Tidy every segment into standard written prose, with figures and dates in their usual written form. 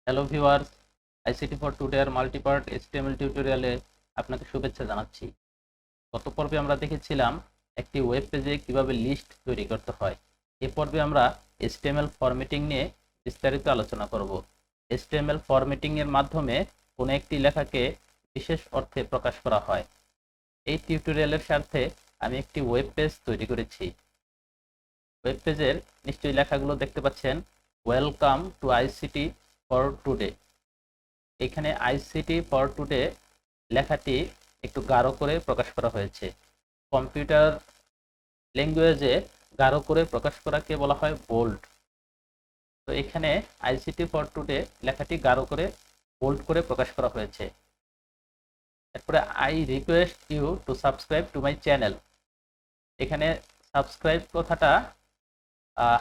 Hello viewers, ICT for today এর মাল্টিপার্ট HTML টিউটোরিয়ালে আপনাকে শুভেচ্ছা জানাচ্ছি। গত পর্বে আমরা দেখেছিলাম একটি ওয়েব পেজে কিভাবে লিস্ট তৈরি করতে হয়। এই পর্বে আমরা এইচটিএমএল ফরম্যাটিং নিয়ে বিস্তারিত আলোচনা করব। এইচটিএমএল ফরম্যাটিং এর মাধ্যমে কোনো একটি লেখাকে বিশেষ অর্থে প্রকাশ করা হয়। এই টিউটোরিয়ালের স্বার্থে আমি একটি ওয়েব পেজ তৈরি করেছি। ওয়েব পেজের নিশ্চয়ই লেখাগুলো দেখতে পাচ্ছেন। Welcome to ICT for today. এখানে আইসিটি ফর টুডে লেখাটি একটু গাঢ় করে প্রকাশ করা হয়েছে। কম্পিউটার ল্যাঙ্গুয়েজে গাঢ় করে প্রকাশ করাকে বলা হয় বোল্ড। তো এখানে আইসিটি ফর টুডে লেখাটি গাঢ় করে বোল্ড করে প্রকাশ করা হয়েছে। এরপরে I request you to subscribe to my channel. এখানে সাবস্ক্রাইব কথাটা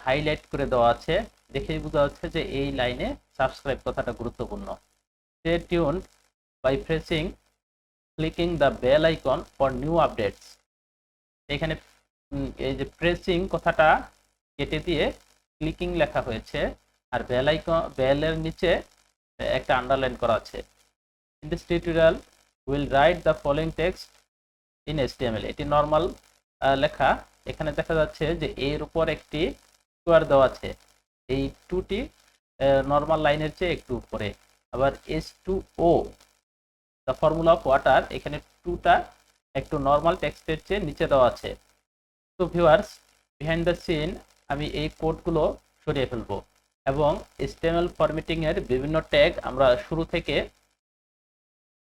হাইলাইট করে দেওয়া আছে, দেখেই বোঝা যাচ্ছে যে এই লাইনে সাবস্ক্রাইব কথাটা গুরুত্বপূর্ণ। Stay tuned by clicking the bell icon for new updates. এখানে এই যে প্রেসিং কথাটা কেটে দিয়ে ক্লিকিং লেখা হয়েছে, আর বেল আইকন বেলের নিচে একটা আন্ডারলাইন করা আছে। In this tutorial will write the following text in HTML. এটি নর্মাল লেখা। এখানে দেখা যাচ্ছে যে এর উপর একটি স্কোয়ার দেওয়া আছে, এই টুটি নর্মাল লাইনের চেয়ে একটু উপরে। আবার H2O the formula of water, এখানে টুটা একটু নর্মাল টেক্সটের চেয়ে নিচে দেওয়া আছে। তো ভিউয়ার্স, বিহাইন্ড দ্য সিন আমি এই কোডগুলো সরিয়ে ফেলবো এবং এইচটিএমএল ফরম্যাটিং এর বিভিন্ন ট্যাগ আমরা শুরু থেকে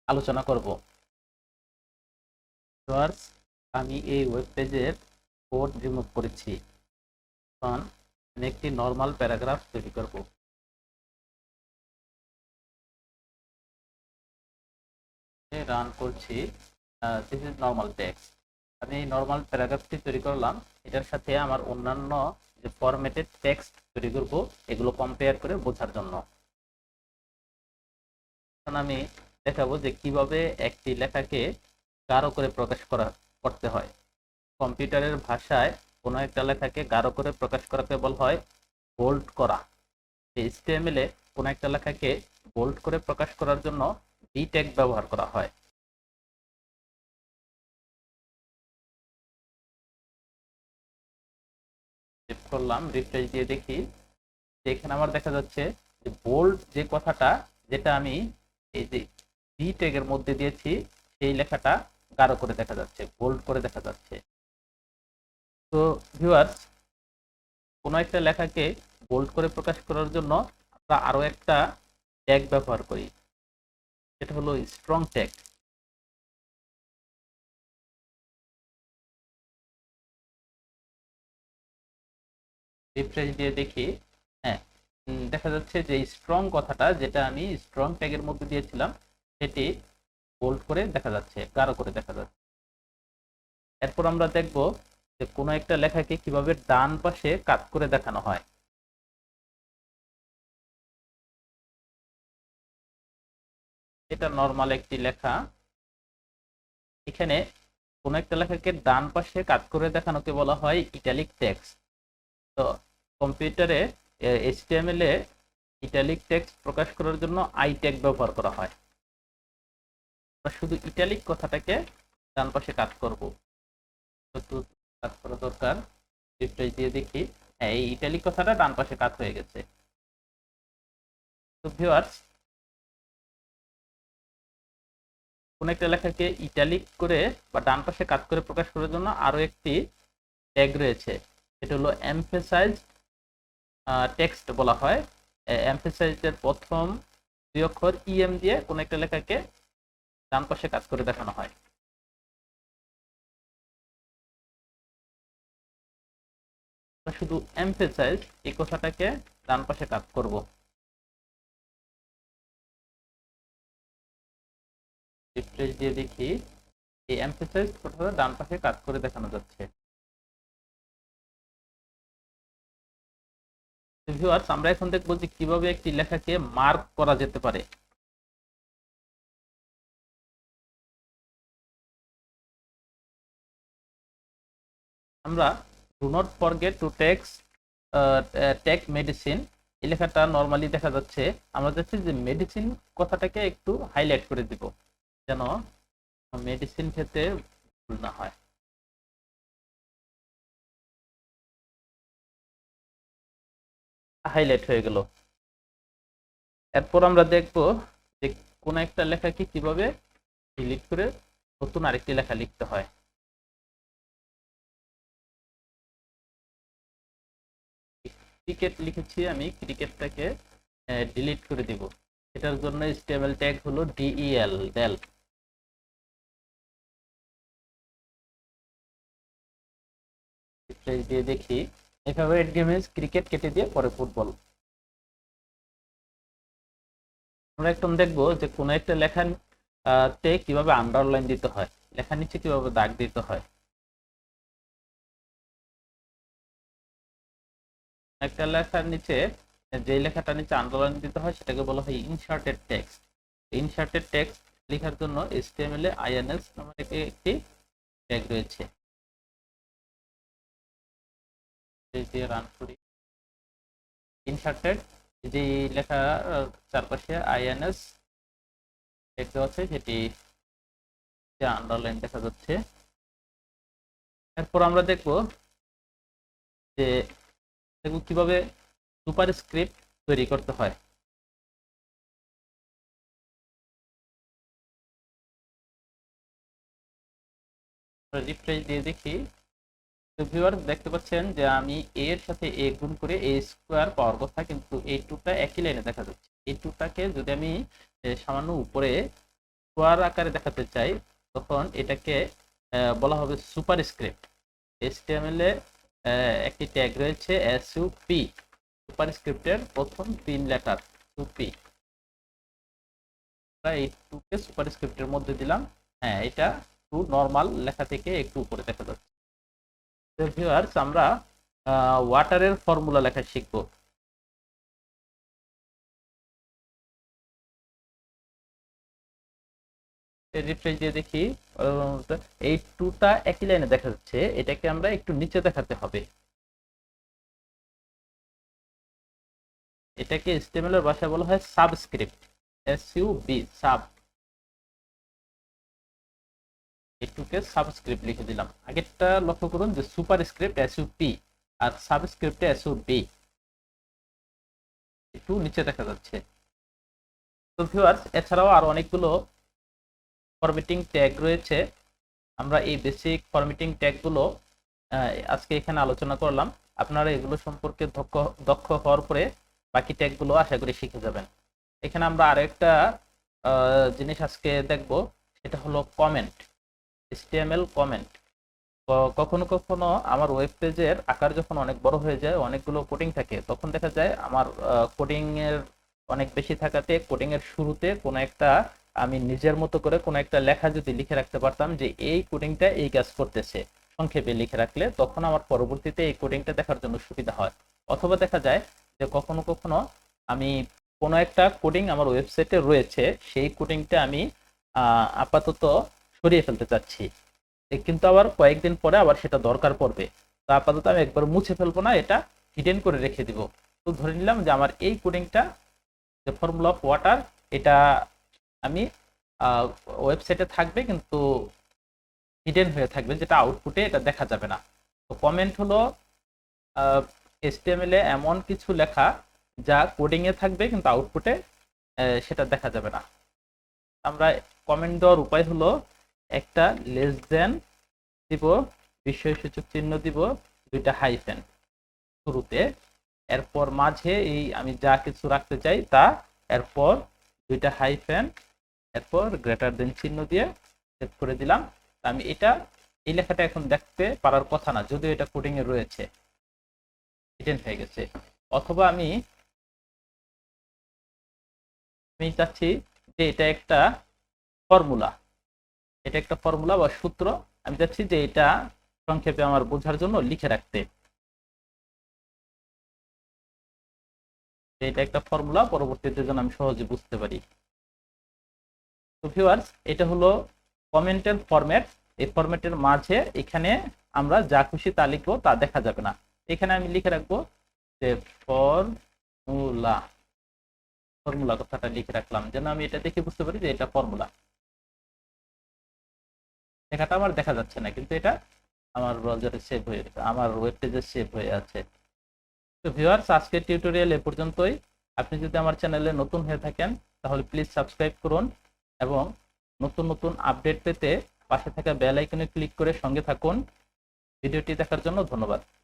আলোচনা করব। ভিউয়ার্স, আমি এই ওয়েব পেজের কোড রিমুভ করেছি। এখন আমি একটি নর্মাল প্যারাগ্রাফ তৈরি করব। রান করছি। This is normal text. আমি এই নর্মাল প্যারাগ্রাফটি তৈরি করলাম। এটার সাথে আমার অন্যান্য যে ফরম্যাটেড টেক্সট তৈরি করব এগুলো কম্পেয়ার করে বোঝার জন্য। এখন আমি দেখাবো যে কিভাবে একটি লেখাকে গাঢ় করে প্রকাশ করতে হয়। কম্পিউটারের ভাষায় কোনো একটা লেখাকে গাঢ় করে প্রকাশ করাকে বলা হয় বোল্ড করা। এইচটিএমএল এ কোনো একটা লেখাকে বোল্ড করে প্রকাশ করার জন্য ডি ট্যাগ ব্যবহার করা হয়। সেভ করলাম, রিফ্রেশ দিয়ে দেখি। এখানে আমার দেখা যাচ্ছে যে বোল্ড যে কথাটা, যেটা আমি এই যে ডি ট্যাগের মধ্যে দিয়েছি, সেই লেখাটা গাঢ় করে দেখা যাচ্ছে, বোল্ড করে দেখা যাচ্ছে। তো ভিউয়ার্স, কোনো একটা লেখাকে বোল্ড করে প্রকাশ করার জন্য আমরা আরো একটা ট্যাগ ব্যবহার করি, সেটা হলো স্ট্রং ট্যাগ। রিফ্রেশ দিয়ে দেখি। হ্যাঁ, দেখা যাচ্ছে যে স্ট্রং কথাটা, যেটা আমি স্ট্রং ট্যাগের মধ্যে দিয়েছিলাম, সেটি বোল্ড করে দেখা যাচ্ছে, গাঢ় করে দেখা যাচ্ছে। এরপর আমরা দেখব যে কোনো একটা লেখাকে কিভাবে ডান পাশে কাট করে দেখানো হয়। এটা নর্মাল একটি লেখা। এখানে কোনো একটা লেখাকে ডান পাশে কাট করে দেখানোকে বলা হয় ইটালিক টেক্সট। তো কম্পিউটারে এইচটিএমএল এ ইটালিক টেক্সট প্রকাশ করার জন্য আই ট্যাগ ব্যবহার করা হয়। আমরা শুধু ইটালিক কথাটাকে ডান পাশে কাট করব, একটু কাট করা দরকার। রিফ্রেশ দিয়ে দেখি। হ্যাঁ, এই ইটালিক কথাটা ডান পাশে কাট হয়ে গেছে। তো ভিউয়ার্স, কোন একটা লেখাকে ইটালিক করে বা ডান পাশে কাট করে প্রকাশ করার জন্য আরো একটি ট্যাগ রয়েছে, এটা হলো এমফেসাইজ টেক্সট বলা হয়। এমফেসাইজের প্রথম দুই অক্ষর ইএম দিয়ে কোন একটা লেখাকে ডান পাশে কাট করে দেখানো হয়। শুধু এমফেসাইজ এই কথাটাকে ডান পাশে কাট করব। রিফ্রেশ দিয়ে দেখি, এই এমফেসাইজ কথাটা ডান পাশে কাট করে দেখানো যাচ্ছে। ভিউয়ার্স, আমরা এখন দেখবো যে কিভাবে একটি লেখাকে মার্ক করা যেতে পারে। আমরা do not forget to take medicine এই লেখাটা নর্মালি দেখা যাচ্ছে, আমরা যাচ্ছি যে মেডিসিন কথাটাকে একটু হাইলাইট করে দিব যেন মেডিসিন ক্ষেত্রে ভুল না হয়। হাইলাইট হয়ে গেল। এরপর আমরা দেখব যে কোন একটা লেখাকে কিভাবে ডিলিট করে নতুন আরেকটি লেখা লিখতে হয়। ক্রিকেট লিখেছি, আমি ক্রিকেটটাকে ডিলিট করে দিব। এটার জন্য HTML ট্যাগ হলো del del। দিয়ে দেখি এভাবে গেমস ক্রিকেট কেটে দিয়ে পরে ফুটবল। আমরা এখন দেখবো যে কোন একটা লেখা তে কিভাবে আন্ডারলাইন দিতে হয়, লেখার নিচে কিভাবে দাগ দিতে হয়। একটা লেখার নিচে যে লেখাটা নিচে আন্ডারলাইন দিতে হয় সেটাকে বলা হয় ইনসার্টেড টেক্সট। ইনসার্টেড টেক্সট লেখার জন্য HTML এ INS নামের একটি ট্যাগ রয়েছে। এই যে রান করি ইনসার্টেড, যে লেখা চারপাশে INS ট্যাগ দেওয়া আছে সেটি আন্ডারলাইন দেখা যাচ্ছে। এরপর আমরা দেখব যে কিভাবে সুপারস্ক্রিপ্ট তৈরি করতে হয়। রিফ্রেশ দিয়ে দেখি, তো ভিউয়ার্স দেখতে পাচ্ছেন যে আমি a এর সাথে a গুণ করে a স্কয়ার পাওয়ার কথা, কিন্তু এই টুটা একই লাইনে দেখা যাচ্ছে। এই টুটাকে যদি আমি সামান্য উপরে স্কয়ার আকারে দেখাতে চাই তখন এটাকে বলা হবে সুপারস্ক্রিপ্ট। HTML এ একটি ট্যাগ রয়েছে sup, সুপারস্ক্রিপ্টের প্রথম 3 লেটার sup। এই টুকে সুপারস্ক্রিপ্টের মধ্যে দিলাম। হ্যাঁ, এটা টু নরমাল লেখা থেকে একটু উপরে দেখা যাচ্ছে। তো ভিউয়ার্স আমরা ওয়াটারের ফর্মুলা লেখা শিখব। রিফ্রেশ দিয়ে দেখি এই টুটা একই লাইনে দেখা যাচ্ছে, এটাকে আমরা একটু নিচে দেখাতে হবে। এটাকে HTML এর ভাষায় বলা হয় সাবস্ক্রিপ্ট, SUB সাব। এটুকে সাবস্ক্রিপ্ট লিখে দিলাম। আগেরটা লক্ষ্য করুন যে সুপারস্ক্রিপ্ট SUP আর সাবস্ক্রিপ্টে SUB, একটু নিচে দেখা যাচ্ছে। তো ভিউয়ার্স এছাড়াও আরো অনেকগুলো ফরম্যাটিং ট্যাগ রয়েছে। আমরা এই বেসিক ফরম্যাটিং ট্যাগগুলো আজকে এখানে আলোচনা করলাম। আপনারা এগুলো সম্পর্কে দক্ষ হওয়ার পরে বাকি ট্যাগগুলো আশা করি শিখে যাবেন। এখানে আমরা আরেকটা জিনিস আজকে দেখব, সেটা হলো কমেন্ট, HTML কমেন্ট। কখনো কখনো আমার ওয়েব পেজের আকার যখন অনেক বড় হয়ে যায়, অনেকগুলো কোডিং থাকে, তখন দেখা যায় আমার কোডিং এর অনেক বেশি থাকাতে কোডিং এর শুরুতে কোনো একটা আমি নিজের মতো করে কোনো একটা লেখা যদি লিখে রাখতে পারতাম যে এই কোডিংটা এই কাজ করতেছে, সংক্ষেপে লিখে রাখলে তখন আমার পরবর্তীতে এই কোডিংটা দেখার জন্য সুবিধা হয়। অথবা দেখা যায় যে কখনো কখনো আমি কোনো একটা কোডিং আমার ওয়েবসাইটে রয়েছে, সেই কোডিংটা আমি আপাতত সরিয়ে ফেলতে চাচ্ছি, কিন্তু আবার কয়েকদিন পরে আবার সেটা দরকার পড়বে। তো আপাতত আমি একবার মুছে ফেলবো না, এটা হিডেন করে রেখে দিব। তো ধরে নিলাম যে আমার এই কোডিংটা, যে ফর্মুলা অফ ওয়াটার, এটা আমি ওয়েবসাইটে থাকবে কিন্তু হিডেন হয়ে থাকবে, যেটা আউটপুটে এটা দেখা যাবে না। তো কমেন্ট হলো HTML এ এমন কিছু লেখা যা কোডিং এ থাকবে কিন্তু আউটপুটে সেটা দেখা যাবে না। আমরা কমেন্ট দেওয়ার উপায় হলো একটা লেস দেন দিব, বিস্ময়সূচক চিহ্ন দিব, দুইটা হাইফেন শুরুতে, এরপর মাঝে এই আমি যা কিছু রাখতে চাই তা, এরপর দুইটা হাইফেন, এরপর গ্রেটার দেন চিহ্ন দিয়ে সেভ করে দিলাম। আমি এই লেখাটা এখন দেখতে পারার কথা না, যদিও এটা কোডিং এ রয়েছে, হিডেন হয়ে গেছে। অথবা আমি চাচ্ছি যে এটা একটা ফর্মুলা, এটা একটা ফর্মুলা বা সূত্র, আমি চাচ্ছি যে এটা সংক্ষেপে আমার বোঝার জন্য লিখে রাখতে। এটা একটা ফর্মুলা, পরবর্তীতে যেন আমি সহজে বুঝতে পারি। তো ভিউয়ার্স এটা হলো কমেন্টের ফরম্যাট। এই ফরম্যাটের মাঝে এখানে আমরা যা খুশি তা লিখবো তা দেখা যাবে না। এখানে আমি লিখে রাখবো যে ফর্মুলা ফর্মুলা, ফর্মুলা কথাটা লিখে রাখলাম যেন আমি এটা দেখে বুঝতে পারি যে এটা ফর্মুলা। লেখাটা আমার দেখা যাচ্ছে না, কিন্তু এটা আমার ব্রাউজারে সেভ হয়ে, আমার ওয়েব পেজে সেভ হয়ে আছে। তো ভিউয়ার্স, আজকের টিউটোরিয়াল এ পর্যন্তই। আপনি যদি আমার চ্যানেলে নতুন হয়ে থাকেন তাহলে প্লিজ সাবস্ক্রাইব করুন এবং নতুন নতুন আপডেট পেতে পাশে থাকা বেল আইকনে ক্লিক করে সঙ্গে থাকুন। ভিডিওটি দেখার জন্য ধন্যবাদ।